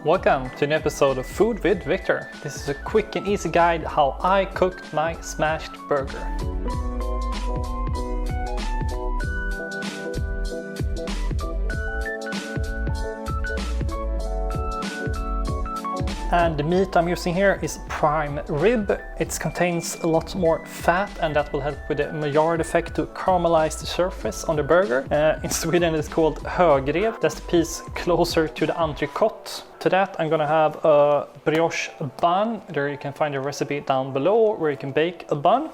Welcome to an episode of Food with Viktor. This is a quick and easy guide how I cooked my smashed burger. And the meat I'm using here is prime rib. It contains a lot more fat, and that will help with the Maillard effect to caramelize the surface on the burger. In Sweden it's called högrev. That's the piece closer to the entrecote. To that I'm gonna have a brioche bun. There you can find a recipe down below where you can bake a bun.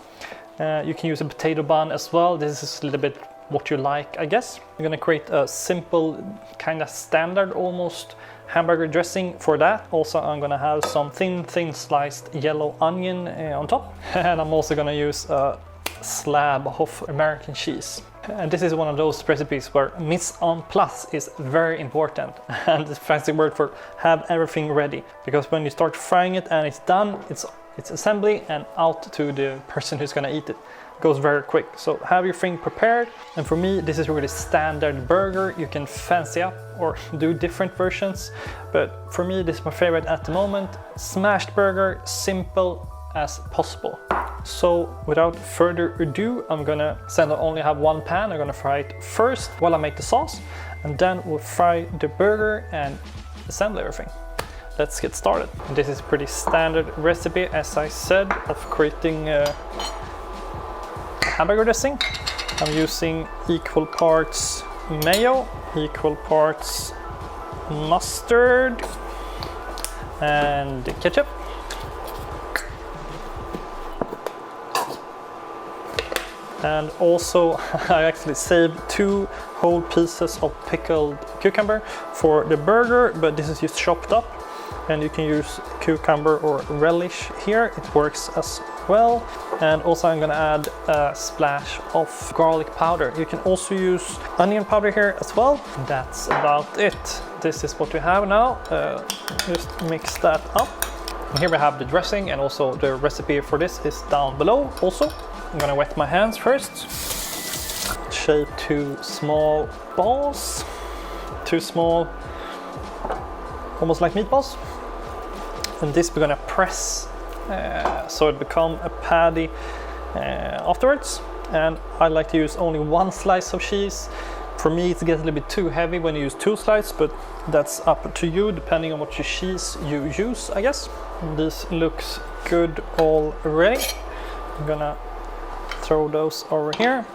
You can use a potato bun as well. This is a little bit what you like, I guess. I'm gonna create a simple, kind of standard almost hamburger dressing for that. Also I'm gonna have some thin sliced yellow onion on top. And I'm also gonna use a slab of American cheese. And this is one of those recipes where mise en place is very important. And the fancy word for have everything ready. Because when you start frying it and it's done, it's assembly and out to the person who's gonna eat it. Goes very quick. So have your thing prepared. And for me, this is really standard burger. You can fancy up or do different versions. But for me, this is my favorite at the moment. Smashed burger, simple as possible. So without further ado, I'm gonna, since I only have one pan, I'm gonna fry it first while I make the sauce. And then we'll fry the burger and assemble everything. Let's get started. This is a pretty standard recipe, as I said, of creating hamburger dressing. I'm using equal parts mayo, equal parts mustard and ketchup. And also I actually saved 2 whole pieces of pickled cucumber for the burger, but this is just chopped up. And you can use cucumber or relish here, it works as well. And also I'm gonna add a splash of garlic powder. You can also use onion powder here as well. That's about it. This is what we have now. Just mix that up. And here we have the dressing, and also the recipe for this is down below also. I'm gonna wet my hands first. Shape 2 small balls. 2 small, almost like meatballs. And this we're gonna press so it become a patty afterwards. And I like to use only 1 slice of cheese. For me it gets a little bit too heavy when you use 2 slices, but that's up to you depending on what your cheese you use, I guess. This looks good already. I'm gonna throw those over here.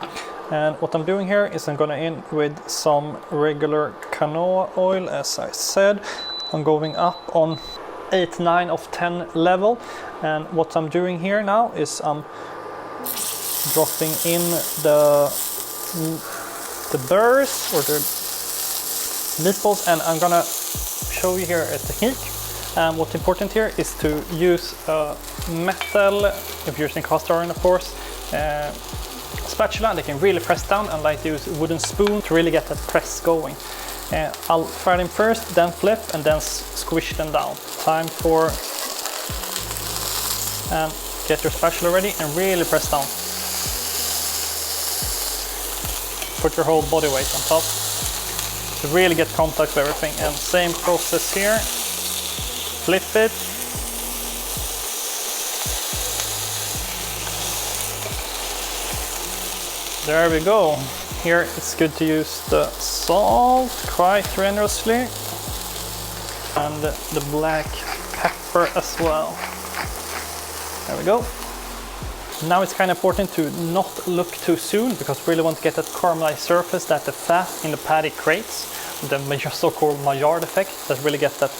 And what I'm doing here is I'm gonna in with some regular canola oil, as I said. I'm going up on 8, 9 of 10 level, and what I'm doing here now is I'm dropping in the burrs or the meatballs, and I'm gonna show you here a technique. And what's important here is to use a metal, if you're using cast iron of course, spatula. They can really press down, and like to use a wooden spoon to really get that press going. I'll fry them first, then flip, and then squish them down. Time for, and get your spatula ready and really press down. Put your whole body weight on top to really get contact with everything. And same process here. Flip it. There we go. Here it's good to use the salt quite generously, and the black pepper as well. There we go. Now it's kind of important to not look too soon, because we really want to get that caramelized surface that the fat in the patty creates, the so-called Maillard effect, that really gets that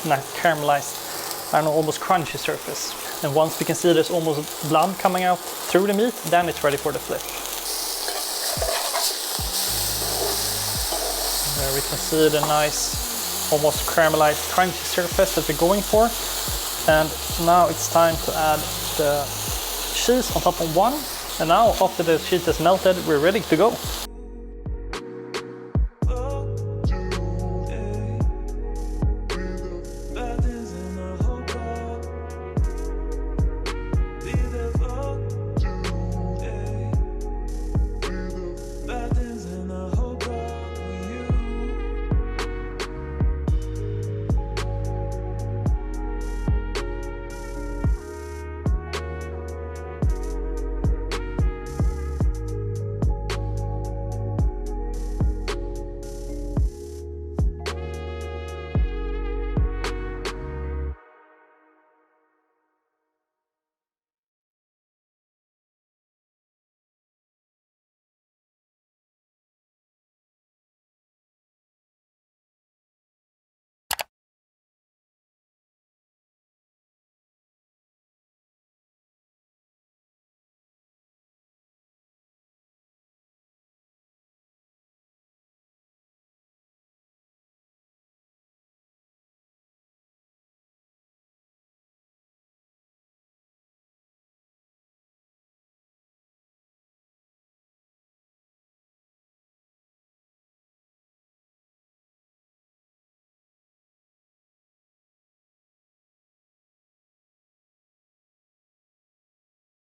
nice caramelized, I don't know, almost crunchy surface. And once we can see there's almost blood coming out through the meat, then it's ready for the flip. There we can see the nice, almost caramelized, crunchy surface that we're going for. And now it's time to add the cheese on top of one. And now, after the cheese is melted, we're ready to go.